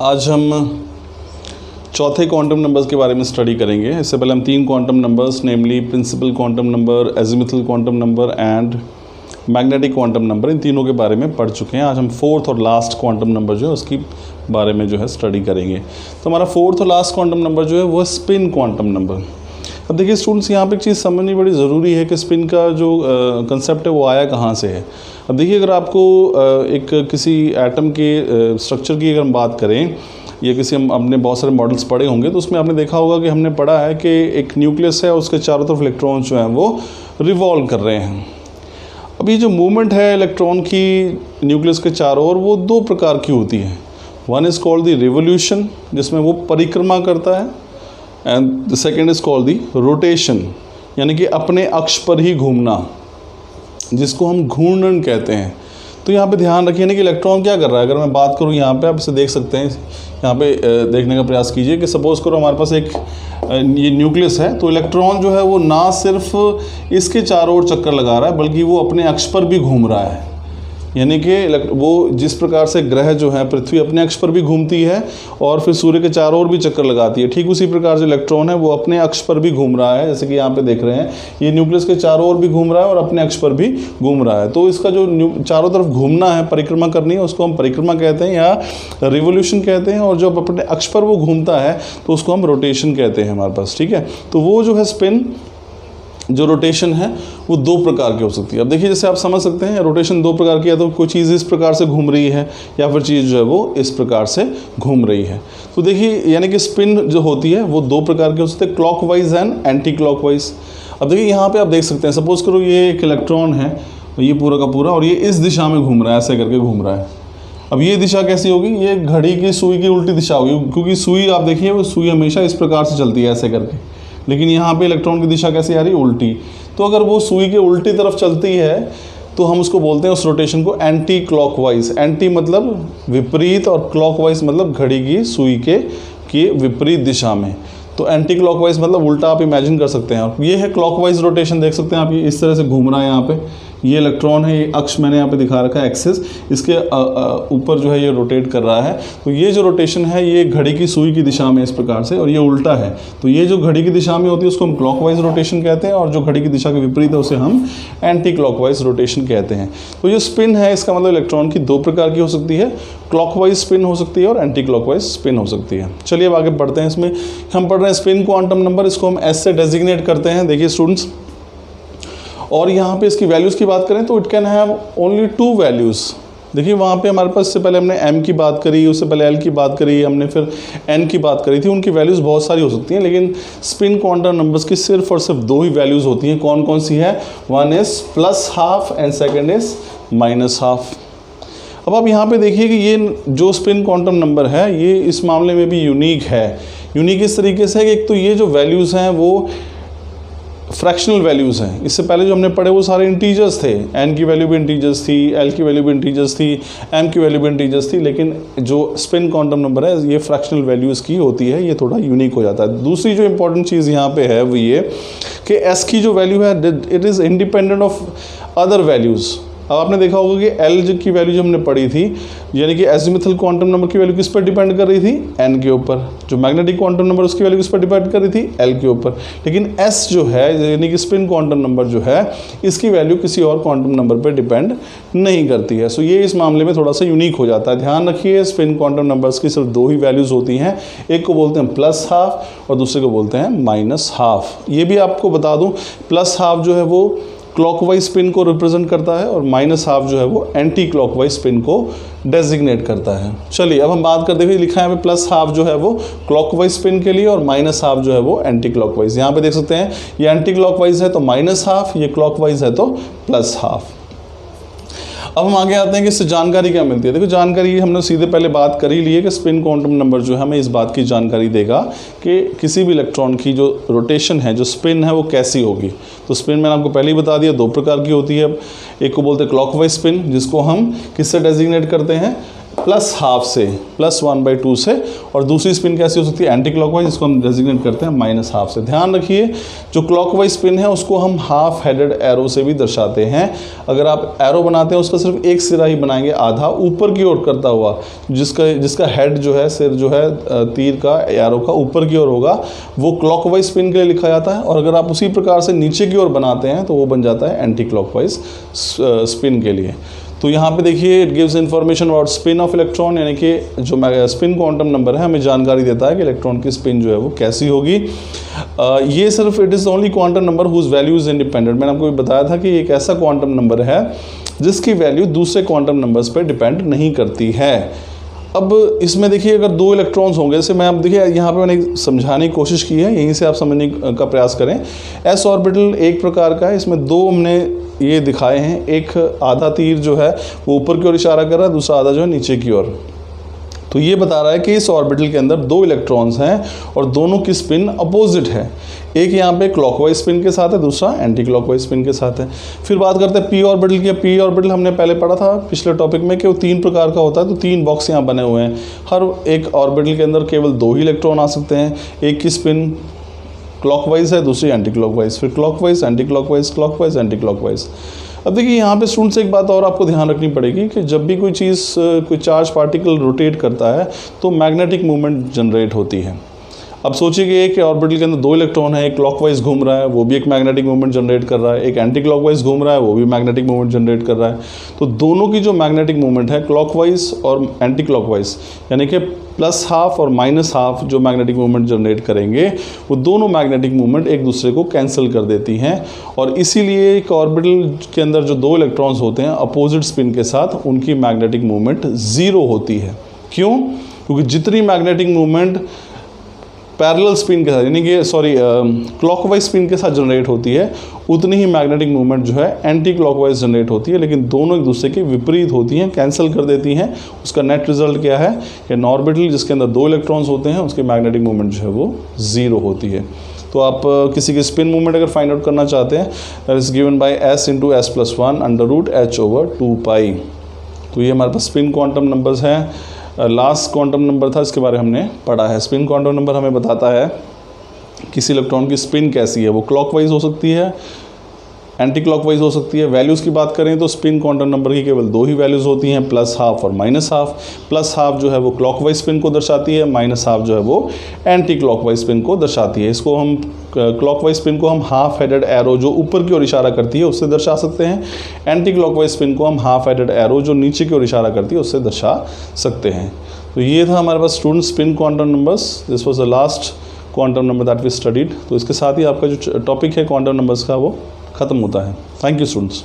आज हम चौथे क्वांटम नंबर्स के बारे में स्टडी करेंगे। इससे पहले हम 3 quantum numbers namely principal quantum number, azimuthal quantum number and magnetic quantum number, इन तीनों के बारे में पढ़ चुके हैं। आज हम 4th और लास्ट क्वांटम नंबर जो है उसकी बारे में जो है स्टडी करेंगे। तो हमारा 4th और लास्ट क्वांटम नंबर जो है वो स्पिन क्वांटम नंबर। अब देखिए स्टूडेंट्स, यहाँ पे एक चीज़ समझनी बड़ी ज़रूरी है कि स्पिन का जो कंसेप्ट है वो आया कहाँ से है। अब देखिए, अगर आपको एक किसी एटम के स्ट्रक्चर की अगर हम बात करें, या किसी हम अपने बहुत सारे मॉडल्स पढ़े होंगे तो उसमें आपने देखा होगा कि हमने पढ़ा है कि एक न्यूक्लियस है, उसके चारों तरफ इलेक्ट्रॉन्स जो हैं वो रिवॉल्व कर रहे हैं। अब ये जो मूवमेंट है इलेक्ट्रॉन की न्यूक्लियस के चारों ओर, वो 2 प्रकार की होती है। One is called the revolution, जिसमें वो परिक्रमा करता है, and the second is called the rotation, यानी कि अपने अक्ष पर ही घूमना, जिसको हम घूर्णन कहते हैं। तो यहाँ पे ध्यान रखिए ना कि इलेक्ट्रॉन क्या कर रहा है। अगर मैं बात करूँ यहाँ पे, आप इसे देख सकते हैं, यहाँ पे देखने का प्रयास कीजिए कि सपोज़ करो हमारे पास एक ये न्यूक्लियस है, तो इलेक्ट्रॉन जो है वो ना सिर्फ इसके चारों ओर चक्कर लगा रहा है बल्कि वो अपने अक्ष पर भी घूम रहा है। यानी कि वो जिस प्रकार से ग्रह जो है पृथ्वी अपने अक्ष पर भी घूमती है और फिर सूर्य के चारों ओर भी चक्कर लगाती है, ठीक उसी प्रकार से इलेक्ट्रॉन है वो अपने अक्ष पर भी घूम रहा है। जैसे कि यहाँ पे देख रहे हैं, ये न्यूक्लियस के चारों ओर भी घूम रहा है और अपने अक्ष पर भी घूम रहा है। तो इसका जो चारों तरफ घूमना है, परिक्रमा करनी है, उसको हम परिक्रमा कहते हैं या रिवोल्यूशन कहते हैं। और जब अपने अक्ष पर वो घूमता है तो उसको हम रोटेशन कहते हैं हमारे पास, ठीक है। तो वो जो है स्पिन, जो रोटेशन है वो 2 प्रकार की हो सकती है। अब देखिए, जैसे आप समझ सकते हैं रोटेशन 2 प्रकार की है, तो कोई चीज़ इस प्रकार से घूम रही है या फिर चीज़ जो है वो इस प्रकार से घूम रही है। तो देखिए, यानी कि स्पिन जो होती है वो 2 प्रकार की हो सकती है, क्लॉकवाइज एंड एंटी क्लॉकवाइज। अब देखिए यहाँ पे आप देख सकते हैं, सपोज करो ये एक इलेक्ट्रॉन है, ये पूरा का पूरा, और ये इस दिशा में घूम रहा है, ऐसे करके घूम रहा है। अब ये दिशा कैसी होगी, ये घड़ी की सुई की उल्टी दिशा होगी, क्योंकि सुई आप देखिए वो सुई हमेशा इस प्रकार से चलती है ऐसे करके, लेकिन यहाँ पे इलेक्ट्रॉन की दिशा कैसी आ रही है, उल्टी। तो अगर वो सुई के उल्टी तरफ चलती है तो हम उसको बोलते हैं उस रोटेशन को एंटी क्लॉकवाइज। एंटी मतलब विपरीत और क्लॉकवाइज मतलब घड़ी की सुई के विपरीत दिशा में। तो एंटी क्लॉकवाइज मतलब उल्टा, आप इमेजिन कर सकते हैं। आप ये है क्लॉकवाइज रोटेशन, देख सकते हैं आप, ये इस तरह से घूम रहा है। यहाँ पे ये इलेक्ट्रॉन है, ये अक्ष मैंने यहाँ पे दिखा रखा है, एक्सिस, इसके ऊपर जो है ये रोटेट कर रहा है। तो ये जो रोटेशन है ये घड़ी की सुई की दिशा में इस प्रकार से, और ये उल्टा है। तो ये जो घड़ी की दिशा में होती है उसको हम क्लॉकवाइज रोटेशन कहते हैं, और जो घड़ी की दिशा के विपरीत है उसे हम एंटी क्लॉकवाइज रोटेशन कहते हैं। तो जो स्पिन है इसका मतलब इलेक्ट्रॉन की 2 प्रकार की हो सकती है, क्लॉकवाइज स्पिन हो सकती है और एंटी क्लॉकवाइज स्पिन हो सकती है। चलिए अब आगे बढ़ते हैं। इसमें हम पढ़ रहे हैं स्पिन क्वांटम नंबर, इसको हम एस से डेजिग्नेट करते हैं। देखिए स्टूडेंट्स, और यहाँ पे इसकी वैल्यूज़ की बात करें तो it can have only 2 values. देखिए वहाँ पे हमारे पास, इससे पहले हमने m की बात करी, उससे पहले l की बात करी, हमने फिर n की बात करी थी। उनकी वैल्यूज़ बहुत सारी हो सकती हैं, लेकिन स्पिन क्वांटम नंबर्स की सिर्फ और सिर्फ 2 ही वैल्यूज़ होती हैं। कौन कौन सी है? One is +½ and second is -½ अब आप यहाँ पे देखिए कि ये जो स्पिन क्वांटम नंबर है ये इस मामले में भी यूनिक है। यूनिक इस तरीके से कि एक तो ये जो वैल्यूज़ हैं वो फ्रैक्शनल वैल्यूज़ हैं। इससे पहले जो हमने पढ़े वो सारे इंटीजर्स थे, n की वैल्यू भी इंटीजर्स थी, l की वैल्यू भी इंटीजर्स थी, m की वैल्यू भी इंटीजर्स थी, लेकिन जो स्पिन क्वांटम नंबर है ये फ्रैक्शनल वैल्यूज़ की होती है, ये थोड़ा यूनिक हो जाता है। दूसरी जो इंपॉर्टेंट चीज़ यहाँ पे है वो ये कि s की जो वैल्यू है it is independent of other values. अब आपने देखा होगा कि L की वैल्यू जो हमने पढ़ी थी, यानी कि एजिमुथल क्वांटम नंबर की वैल्यू किस पर डिपेंड कर रही थी? n के ऊपर। जो मैग्नेटिक क्वांटम नंबर उसकी वैल्यू किस पर डिपेंड कर रही थी? L के ऊपर। लेकिन S जो है, यानी कि स्पिन क्वांटम नंबर जो है, इसकी वैल्यू किसी और क्वांटम नंबर पर डिपेंड नहीं करती है। सो ये इस मामले में थोड़ा सा यूनिक हो जाता है। ध्यान रखिए, स्पिन क्वांटम नंबर्स की सिर्फ 2 ही वैल्यूज़ होती हैं, एक को बोलते हैं +½ और दूसरे को बोलते हैं -½ ये भी आपको बता दूँ, +½ जो है वो क्लॉकवाइज स्पिन को रिप्रेजेंट करता है और -½ जो है वो एंटी क्लॉकवाइज स्पिन को डेजिग्नेट करता है। चलिए अब हम बात करते हुए, लिखा है हमें +½ जो है वो क्लॉकवाइज स्पिन के लिए और -½ जो है वो एंटी क्लॉकवाइज। यहाँ पे देख सकते हैं ये एंटी क्लॉकवाइज है तो -½ ये क्लॉकवाइज है तो +½ अब हम आगे आते हैं कि इससे जानकारी क्या मिलती है। देखो जानकारी हमने सीधे पहले बात कर ही ली है कि स्पिन क्वांटम नंबर जो है हमें इस बात की जानकारी देगा कि किसी भी इलेक्ट्रॉन की जो रोटेशन है, जो स्पिन है वो कैसी होगी। तो स्पिन मैंने आपको पहले ही बता दिया 2 प्रकार की होती है। एक को बोलते हैं क्लॉकवाइज स्पिन, जिसको हम किससे डेजिग्नेट करते हैं? प्लस हाफ से, +1/2 से, और दूसरी स्पिन कैसी हो सकती है, एंटी क्लॉकवाइज, जिसको हम डेजिग्नेट करते हैं -हाफ से। ध्यान रखिए जो क्लॉकवाइज स्पिन है उसको हम हाफ हेडेड एरो से भी दर्शाते हैं। अगर आप एरो बनाते हैं उसका सिर्फ एक सिरा ही बनाएंगे, आधा ऊपर की ओर करता हुआ, जिसका हेड जो है, सिर जो है तीर का, एरो का ऊपर की ओर होगा, वो क्लॉकवाइज स्पिन के लिए लिखा जाता है। और अगर आप उसी प्रकार से नीचे की ओर बनाते हैं तो वो बन जाता है एंटी क्लॉकवाइज स्पिन के लिए। तो यहाँ पे देखिए it gives information about spin off electron, यानी कि जो स्पिन क्वांटम नंबर है हमें जानकारी देता है कि इलेक्ट्रॉन की स्पिन जो है वो कैसी होगी। ये सिर्फ it is only quantum number whose value is independent. मैंने आपको बताया था कि एक ऐसा क्वांटम नंबर है जिसकी वैल्यू दूसरे क्वांटम नंबर्स पर डिपेंड नहीं करती है। अब इसमें देखिए अगर 2 इलेक्ट्रॉन्स होंगे, जैसे मैं अब देखिए यहाँ पे मैंने समझाने की कोशिश की है, यहीं से आप समझने का प्रयास करें। एस ऑर्बिटल एक प्रकार का है, इसमें 2 हमने ये दिखाए हैं, एक आधा तीर जो है वो ऊपर की ओर इशारा कर रहा है, दूसरा आधा जो है नीचे की ओर। तो ये बता रहा है कि इस ऑर्बिटल के अंदर 2 इलेक्ट्रॉन्स हैं और दोनों की स्पिन अपोजिट है। एक यहाँ पे क्लॉकवाइज स्पिन के साथ है, दूसरा एंटी क्लॉकवाइज स्पिन के साथ है। फिर बात करते हैं पी ऑर्बिटल की। पी ऑर्बिटल हमने पहले पढ़ा था पिछले टॉपिक में कि वो 3 प्रकार का होता है। तो 3 बॉक्स यहाँ बने हुए हैं, हर एक ऑर्बिटल के अंदर केवल 2 ही इलेक्ट्रॉन आ सकते हैं। एक की स्पिन क्लॉकवाइज है, दूसरी एंटी क्लॉकवाइज, फिर clockwise anti clockwise, clockwise anti clockwise. अब देखिए यहाँ पे स्टूडेंट्स एक बात और आपको ध्यान रखनी पड़ेगी कि जब भी कोई चीज़, कोई चार्ज पार्टिकल रोटेट करता है तो मैग्नेटिक मूवमेंट जनरेट होती है। अब सोचिए कि एक ऑर्बिटल के अंदर 2 इलेक्ट्रॉन है, एक क्लॉकवाइज घूम रहा है, वो भी एक मैग्नेटिक मूवमेंट जनरेट कर रहा है, एक एंटी क्लॉकवाइज घूम रहा है, वो भी मैग्नेटिक मूवमेंट जनरेट कर रहा है। तो दोनों की जो मैग्नेटिक मूवमेंट है, क्लॉकवाइज और एंटी क्लॉकवाइज, यानी कि +हाफ और -हाफ जो मैग्नेटिक मूवमेंट जनरेट करेंगे, वो दोनों मैग्नेटिक मूवमेंट एक दूसरे को कैंसिल कर देती हैं। और इसीलिए एक ऑर्बिटल के अंदर जो 2 इलेक्ट्रॉन्स होते हैं अपोजिट स्पिन के साथ, उनकी मैग्नेटिक मूवमेंट 0 होती है। क्यों? क्योंकि जितनी मैग्नेटिक मूवमेंट पैरेलल स्पिन के साथ, यानी कि क्लॉकवाइज स्पिन के साथ जनरेट होती है, उतनी ही मैग्नेटिक मूवमेंट जो है एंटी क्लॉकवाइज जनरेट होती है, लेकिन दोनों एक दूसरे के विपरीत होती हैं, कैंसिल कर देती हैं। उसका नेट रिजल्ट क्या है कि एन ऑर्बिटल जिसके अंदर 2 इलेक्ट्रॉन्स होते हैं उसकी मैग्नेटिक मूवमेंट जो है वो 0 होती है। तो आप किसी की स्पिन मूवमेंट अगर फाइंड आउट करना चाहते हैं, that is given by s × s+1 √h/2π। तो ये हमारे पास स्पिन क्वांटम नंबर्स हैं। लास्ट क्वांटम नंबर था, इसके बारे हमने पढ़ा है। स्पिन क्वांटम नंबर हमें बताता है किसी इलेक्ट्रॉन की स्पिन कैसी है, वो क्लॉकवाइज हो सकती है, एंटी क्लॉकवाइज हो सकती है। वैल्यूज़ की बात करें तो स्पिन क्वांटम नंबर की केवल 2 ही वैल्यूज़ होती हैं, +हाफ और -हाफ। +हाफ जो है वो क्लॉकवाइज स्पिन को दर्शाती है, -हाफ जो है वो एंटी क्लॉकवाइज स्पिन को दर्शाती है। इसको हम क्लॉकवाइज स्पिन को हम हाफ हेडेड एरो जो ऊपर की ओर इशारा करती है उससे दर्शा सकते हैं। एंटी क्लॉकवाइज स्पिन को हम हाफ हेडेड एरो जो नीचे की ओर इशारा करती है उससे दर्शा सकते हैं। तो ये था हमारे पास student spin quantum numbers. This was the last quantum number that we studied. तो इसके साथ ही आपका जो टॉपिक है क्वांटम नंबर्स का वो ख़त्म होता है। Thank you students.